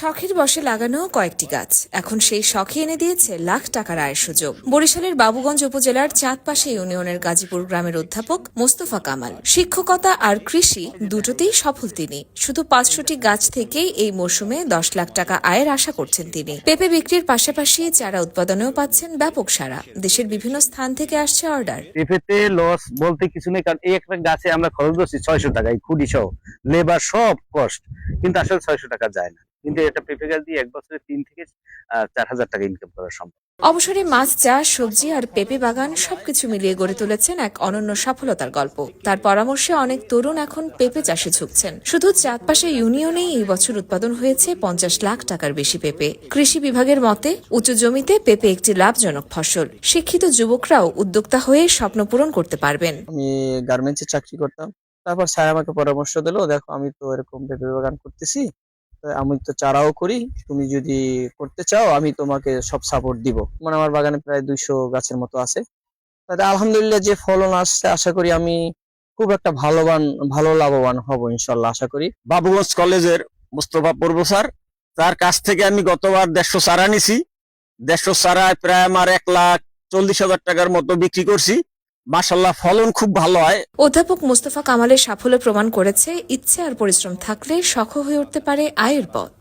শখের বশে লাগানো কয়েকটি গাছ এখন সেই শখে এনে দিয়েছে লাখ টাকার আয়ের সুযোগ। বরিশালের বাবুগঞ্জ উপজেলার চাঁদপাশে ইউনিয়নের গাজীপুর গ্রামের অধ্যাপক মোস্তফা কামাল। শিক্ষকতা আর কৃষি দুটোতেই সফল তিনি। শুধু 500টি গাছ থেকেই এই মৌসুমে 10 লাখ টাকা আয়ের আশা করছেন তিনি। পেঁপে বিক্রির পাশাপাশি চারা উৎপাদনেও পাচ্ছেন ব্যাপক সাড়া। দেশের বিভিন্ন স্থান থেকে আসছে অর্ডার। পেঁপেতে লস বলতে কিছু নেই, কারণ এই একটা গাছে আমরা খরচ করছি 600 টাকা, এই খুঁটি সহ লেবার সব কষ্ট, কিন্তু আসলে 600 টাকা যায় না। কিন্তু এটা পেঁপে গাছ দিয়ে এক বছরে 3 থেকে 4,000 টাকা ইনকাম করা সম্ভব। অবসরে মাছ চাষ, সবজি আর পেঁপে বাগান সবকিছু মিলিয়ে গড়ে তুলেছেন এক অনন্য সফলতার গল্প। তার পরামর্শে অনেক তরুণ এখন পেঁপে চাষে ঝুঁকছেন। শুধু চাঁদপাশে ইউনিয়নেই এই বছর উৎপাদন হয়েছে 50 লাখ টাকার বেশি পেঁপে। কৃষি বিভাগের মতে উঁচু জমিতে পেঁপে একটি লাভজনক ফসল। শিক্ষিত যুবকরাও উদ্যোক্তা হয়ে স্বপ্ন পূরণ করতে পারবেন। আমি গার্মেন্টসে চাকরি করতাম, তারপর স্যার আমাকে পরামর্শ দিল, দেখো আমি তো এরকম পেঁপে বাগান করতেছি, আমি তো চারাও করি, তুমি যদি করতে চাও আমি তোমাকে সব সাপোর্ট দিব। মানে আমার বাগানে প্রায় 200 গাছের মতো আছে। তাতে আলহামদুলিল্লাহ যে ফলন আসছে, আশা করি আমি খুব একটা ভালো লাভবান হব ইনশাল্লাহ, আশা করি। বাবুগঞ্জ কলেজের মোস্তফা প্রফেসর, তার কাছ থেকে আমি গতবার 150 চারা নিছি। 150 চারায় প্রায় আমার 1,40,000 টাকার মতো বিক্রি করছি। মাশাআল্লাহ ফলন খুব ভালো হয়। অধ্যাপক মোস্তফা কামালের সাফল্য প্রমাণ করেছে ইচ্ছে আর পরিশ্রম থাকলে শখ হয়ে উঠতে পারে আয়ের পথ।